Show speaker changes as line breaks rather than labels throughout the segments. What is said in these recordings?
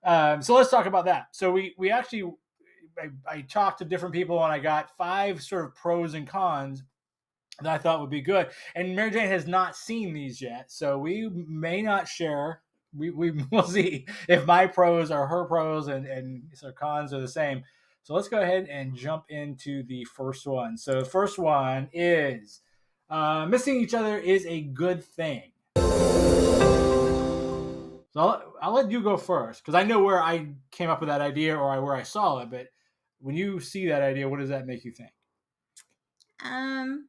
So let's talk about that. So we actually, I talked to different people and I got 5 sort of pros and cons that I thought would be good. And Mary Jane has not seen these yet, so we may not share. We will see if my pros are her pros and so cons are the same. So let's go ahead and jump into the first one. So the first one is missing each other is a good thing. So I'll let you go first because I know where I came up with that idea or where I saw it. But when you see that idea, what does that make you think?
Um,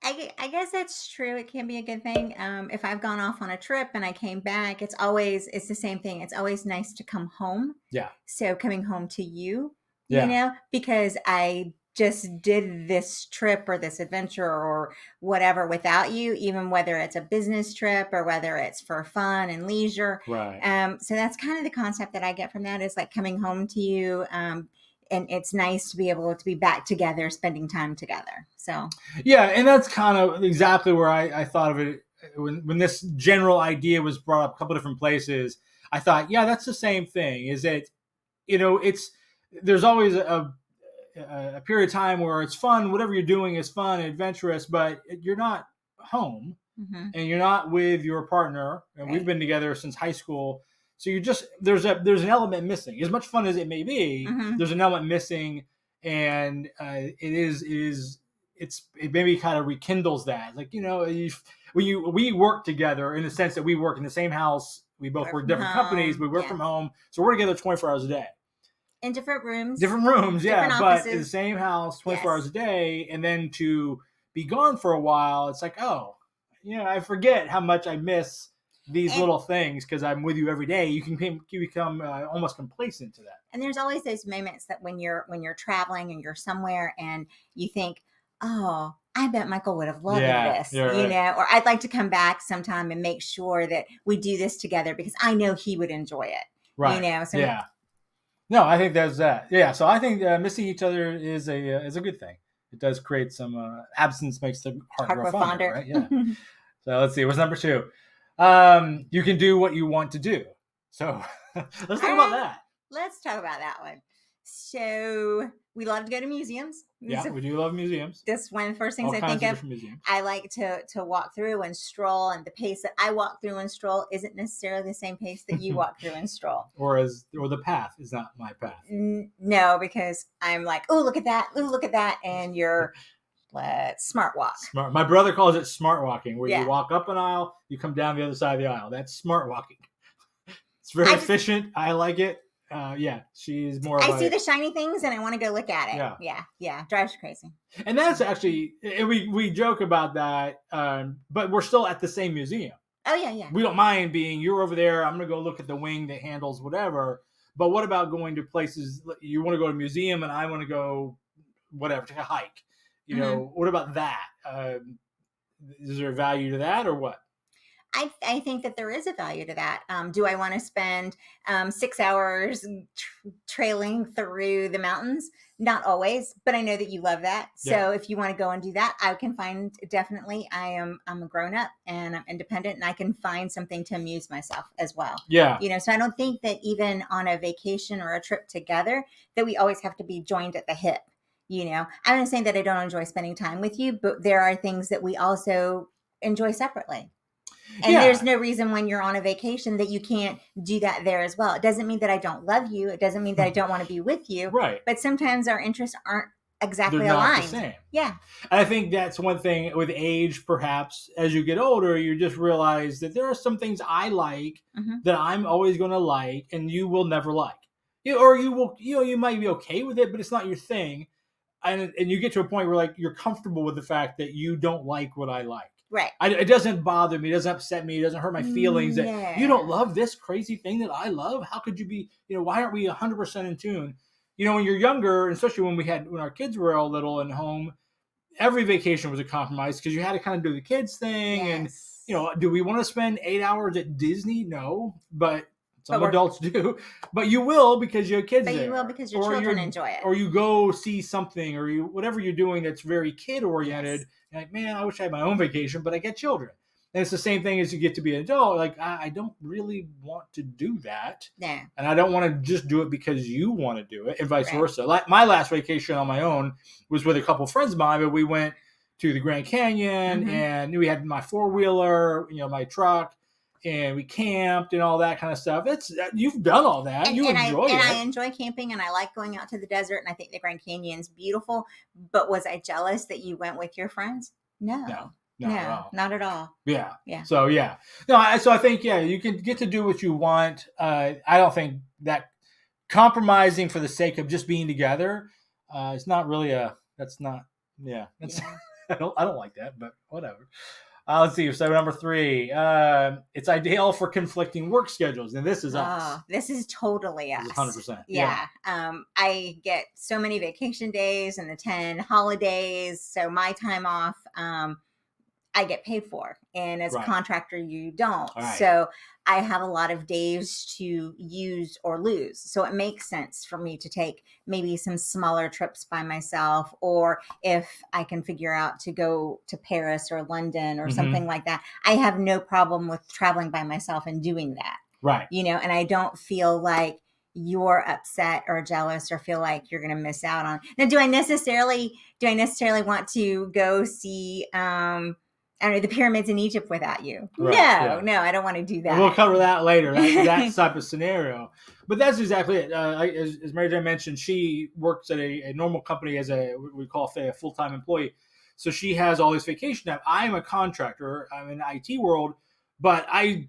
I guess that's true. It can be a good thing. If I've gone off on a trip and I came back, it's the same thing. It's always nice to come home.
Yeah.
So coming home to you,
Yeah.
because I just did this trip or this adventure or whatever without you, even whether it's a business trip or whether it's for fun and leisure.
Right.
So that's kind of the concept that I get from that is like coming home to you. And it's nice to be able to be back together, spending time together. So
Yeah, and that's kind of exactly where I thought of it when this general idea was brought up a couple different places. I thought, yeah, that's the same thing. Is that it's there's always a period of time where it's fun. Whatever you're doing is fun and adventurous, but you're not home
mhm,
and you're not with your partner. And we've
right.
been together since high school, so you're just there's an element missing. As much fun as it may be,
Mhm.
there's an element missing, and it maybe kind of rekindles that. Like we work together in the sense that we work in the same house. We both
Work
work
from
different companies. We
home.
work
Yeah.
from home, so we're together 24 hours a day.
In different rooms,
Different rooms,
different
yeah, but in the
offices.
same house 24 hours
Yes.
a day, and then to be gone for a while, it's like, oh, I forget how much I miss these
And
little things because I'm with you every day. You become almost complacent to that.
and there's always those moments that when you're traveling and you're somewhere and you think, "Oh, I bet Michael would have loved
Yeah,
this,"
you're right.
or I'd like to come back sometime and make sure that we do this together because I know he would enjoy it.
Right.
So
Yeah. No, I think that's that. Yeah. So I think missing each other is a good thing. It does create some absence makes the heart
heart
grow
grow
fonder,
fonder.
right? Yeah. So let's see. What's number 2? You can do what you want to do. So let's
All
talk about
right,
that.
let's talk about that one. So we love to go to museums.
Yeah, we do love museums.
That's one of the first things
All
I
kinds
think
of
of.
different museums.
I like to walk through and stroll, and the pace that I walk through and stroll isn't necessarily the same pace that you walk through and stroll.
or the path is not my path.
No, because I'm like, oh, look at that, oh, look at that, and you're smart walk.
Smart. My brother calls it smart walking, where you
Yeah,
walk up an aisle, you come down the other side of the aisle. That's smart walking. It's very
I just
efficient. I like it. Yeah, she's more of
I see
a
the shiny things and I want to go look at it.
yeah.
Yeah, drives you crazy.
And that's actually we joke about that, but we're still at the same museum.
Oh yeah.
We don't mind being you're over there. I'm gonna go look at the wing that handles whatever. But what about going to places you want to go to a museum and I want to go whatever take a hike?
Hmm.
What about that? Is there value to that or what?
I think that there is a value to that. Do I want to spend 6 hours trailing through the mountains? Not always, but I know that you love that.
Yeah,
So if you want to go and do that, I can find definitely. I'm a grown up and I'm independent, and I can find something to amuse myself as well.
yeah,
So I don't think that even on a vacation or a trip together that we always have to be joined at the hip. I'm not saying that I don't enjoy spending time with you, but there are things that we also enjoy separately. And there's
yeah.
no reason when you're on a vacation that you can't do that there as well. It doesn't mean that I don't love you. It doesn't mean that I don't want to be with you.
Right.
But sometimes our interests aren't
They're
exactly
not the
aligned.
same.
Yeah.
And I think that's one thing with age, perhaps as you get older, you just realize that there are some things I like
Hmm.
that I'm always going to like, and you will never like. Or you will, you might be okay with it, but it's not your thing. And you get to a point where like you're comfortable with the fact that you don't like what I like.
Right.
It doesn't bother me. It doesn't upset me. It doesn't hurt my feelings that you don't
No.
love this crazy thing that I love. How could you be? Why aren't we 100% in tune? When you're younger, especially when our kids were all little and home, every vacation was a compromise because you had to kind of do the kids thing. And
Yes.
do we want to spend 8 hours at Disney? No, but
But
some adults do. But you will because you have kids
you will
there,
because your children enjoy it.
or you go see something, or whatever you're doing that's very kid oriented.
Yes.
You're like, man, I wish I had my own vacation, but I get children. And it's the same thing as you get to be an adult. Like, I don't really want to do that.
Yeah.
And I don't want to just do it because you want to do it, and vice
Right.
versa. Like, my last vacation on my own was with a couple friends of mine, but we went to the Grand Canyon, and we had my 4-wheeler, my truck, and we camped and all that kind of stuff. You've done all that.
And,
You
and
enjoy
I
it.
I enjoy camping, and I like going out to the desert, and I think the Grand Canyon's beautiful. But was I jealous that you went with your friends? No,
Not at all.
not at all.
Yeah.
Yeah.
So so I think you can get to do what you want. I don't think that compromising for the sake of just being together is not really that's not. Yeah. That's.
Yeah.
I don't like that, but whatever. Let's see. So number 3, it's ideal for conflicting work schedules, and this is us.
This is totally us.
100%.
Yeah. I get so many vacation days and the 10 holidays. So my time off, I get paid for, and as a
Right.
contractor, you don't.
All right.
So I have a lot of days to use or lose. So it makes sense for me to take maybe some smaller trips by myself, or if I can figure out to go to Paris or London or something like that, I have no problem with traveling by myself and doing that.
Right.
And I don't feel like you're upset or jealous or feel like you're going to miss out on. Now, do I necessarily want to go see, I don't know, the pyramids in Egypt without you?
Right,
No, I don't want to do that.
And we'll cover that later. That type of scenario. But that's exactly it. As Mary Jane mentioned, she works at a normal company as what we call a full-time employee. So she has all this vacation time. I'm a contractor. I'm in the IT world, but I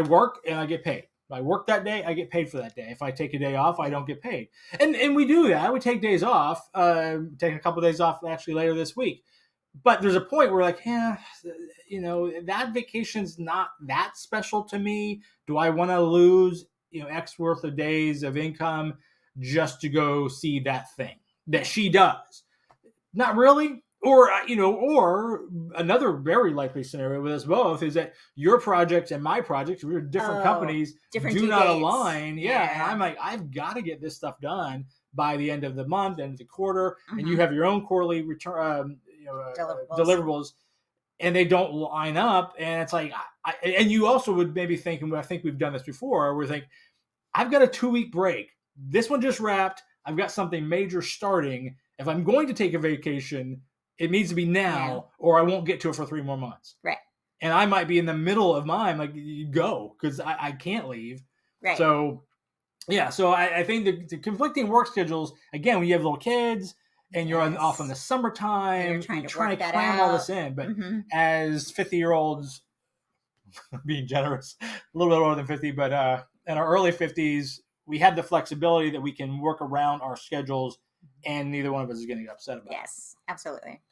work and I get paid. If I work that day, I get paid for that day. If I take a day off, I don't get paid. And we do that. We take days off. Take a couple of days off actually later this week. But there's a point where that vacation's not that special to me. Do I want to lose, X worth of days of income just to go see that thing that she does? Not really. Or another very likely scenario with us both is that your projects and my projects, we're different companies, do not align. Yeah. And I'm like, I've got to get this stuff done by the end of the month, end of the quarter. And you have your own quarterly return, deliverables, and they don't line up. And it's like, and you also would maybe think, and I think we've done this before, we're like, I've got a 2-week break. This one just wrapped. I've got something major starting. If I'm going to take a vacation, it needs to be now, or I won't get to it for 3 more months.
Right.
And I might be in the middle of mine, like, you go, because I can't leave.
Right.
So, so I think the conflicting work schedules, again, when you have little kids and you're off in the summertime,
you're trying to
cram all this in. But as 50-year-olds, being generous, a little bit older than 50, but in our early 50s, we have the flexibility that we can work around our schedules, and neither one of us is getting upset about it.
Yes, absolutely.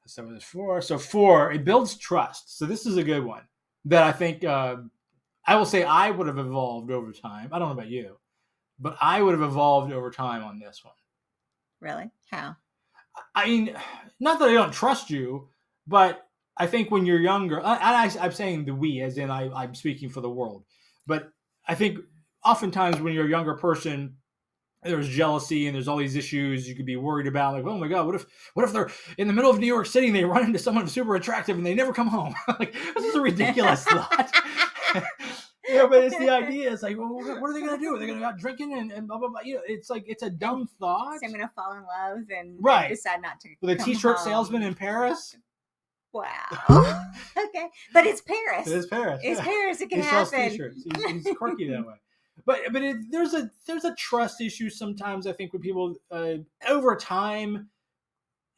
So there's 4. So 4, it builds trust. So this is a good one that I think I will say I would have evolved over time. I don't know about you, but I would have evolved over time on this one.
Really? How?
I mean, not that I don't trust you, but I think when you're younger, I'm saying the we, as in I'm speaking for the world, but I think oftentimes when you're a younger person, there's jealousy and there's all these issues you could be worried about. Like, oh my God, what if they're in the middle of New York City and they run into someone super attractive and they never come home? Like, this is a ridiculous thought. But it's the idea. It's like, well, what are they going to do? They're going to go out drinking and blah, blah, blah. It's like, it's a dumb thought.
So I'm going to fall in love and decide not to
with a t-shirt
home.
salesman in Paris.
Wow. Okay. But it's Paris.
It is Paris.
It's Paris. It can
he
happen.
Sells t-shirts. He's quirky that way. But there's a trust issue sometimes, I think, with people over time.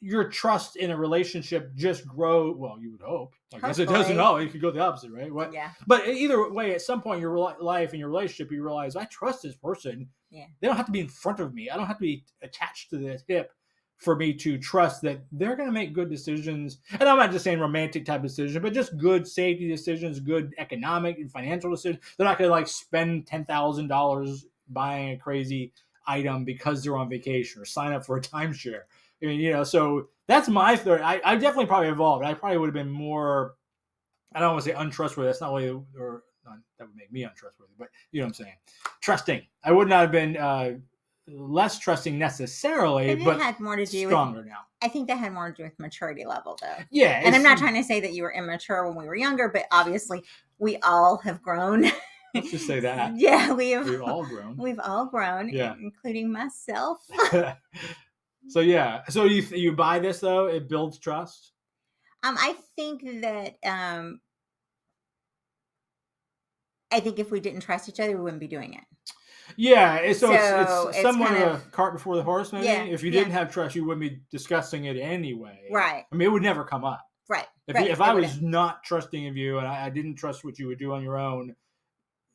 Your trust in a relationship just grow. Well, you would hope. I guess it doesn't always. It could go the opposite, right? What?
Yeah.
But either way, at some point in your life and your relationship, you realize I trust this person.
Yeah.
They don't have to be in front of me. I don't have to be attached to the hip for me to trust that they're going to make good decisions. And I'm not just saying romantic type decisions, but just good safety decisions, good economic and financial decisions. They're not going to spend $10,000 buying a crazy item because they're on vacation or sign up for a timeshare. I mean, so that's my third. I definitely probably evolved. I probably would have been more, I don't want to say untrustworthy. That's not really, or that would make me untrustworthy, but you know what I'm saying? Trusting. I would not have been less trusting necessarily,
Maybe
but
it had more to do
stronger
with.
now.
I think that had more to do with maturity level, though.
Yeah,
And I'm not trying to say that you were immature when we were younger, but obviously we all have grown.
Let's just say that.
Yeah,
We've all grown.
We've all grown,
Yeah.
including myself.
So yeah, so you buy this though? It builds trust.
I think that I think if we didn't trust each other, we wouldn't be doing it.
Yeah, so
So
it's somewhat
kind
of a
of
cart before the horse, maybe.
yeah,
If you
yeah.
didn't have trust, you wouldn't be discussing it anyway.
Right.
I mean, it would never come up.
Right.
If I was not trusting of you and I didn't trust what you would do on your own,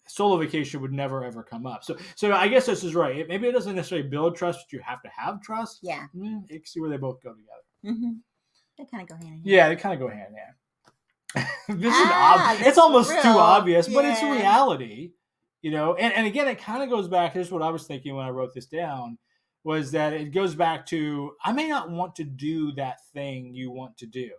solo vacation would never ever come up. So I guess this is right. Maybe it doesn't necessarily build trust, but you have to have trust.
Yeah.
You can see where they both go together.
Mm-hmm. They kind of go hand in hand.
Yeah, they kind of go hand in hand. It's almost too obvious, but it's reality. You know, and again, it kind of goes back. Here's what I was thinking when I wrote this down, was that it goes back to, I may not want to do that thing you want to do.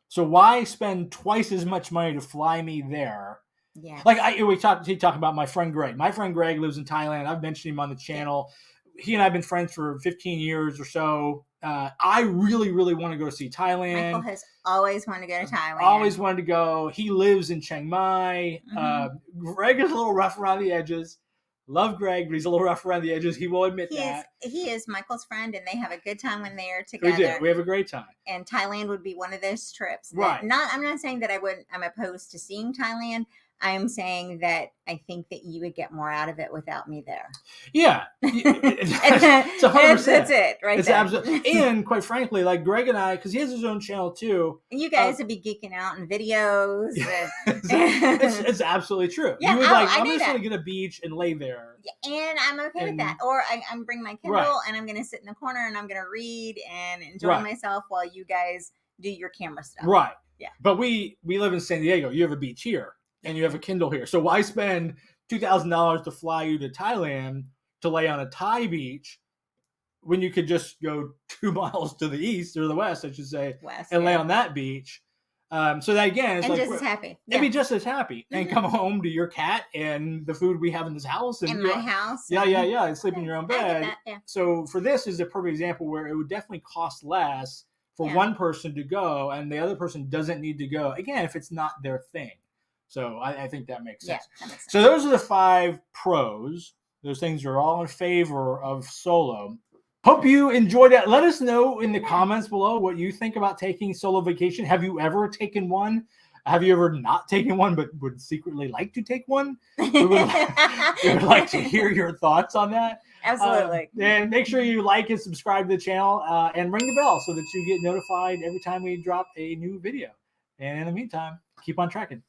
So why spend twice as much money to fly me there?
Yeah.
Like he talked about my friend Greg. My friend Greg lives in Thailand. I've mentioned him on the channel. He and I have been friends for 15 years or so. I really, really want to go see Thailand.
Michael has always wanted to go to Thailand.
Always wanted to go. He lives in Chiang Mai. Greg is a little rough around the edges. Love Greg, but he's a little rough around the edges. He will admit that.
He is Michael's friend, and they have a good time when they are together.
We do. We have a great time.
And Thailand would be one of those trips.
Right.
I'm not saying that I'm opposed to seeing Thailand. I'm saying that I think that you would get more out of it without me there.
Yeah. It's 100%.
That's it, right?
It's absolutely. And quite frankly, like Greg and I, because he has his own channel too.
And you guys would be geeking out in videos.
It's absolutely true.
Yeah,
you would I'm just going to get a beach and lay there.
Yeah, and I'm okay with that. Or I'm bring my Kindle and I'm going to sit in the corner and I'm going to read and enjoy myself while you guys do your camera stuff.
Right.
Yeah.
But we live in San Diego. You have a beach here. And you have a Kindle here. So why spend $2,000 to fly you to Thailand to lay on a Thai beach when you could just go 2 miles to the east or the west, I should say, lay on that beach? So that again, it's
just as happy.
And be just as happy and come home to your cat and the food we have in this house
and my house.
Yeah, and sleep in your own bed. So for this is a perfect example where it would definitely cost less for one person to go, and the other person doesn't need to go. Again, if it's not their thing. So I think that makes sense.
Yeah, that makes sense.
So those are the 5 pros. Those things are all in favor of solo. Hope you enjoyed that. Let us know in the comments below what you think about taking solo vacation. Have you ever taken one? Have you ever not taken one but would secretly like to take one? We would like to hear your thoughts on that.
Absolutely.
And make sure you like and subscribe to the channel and ring the bell so that you get notified every time we drop a new video. And in the meantime, keep on tracking.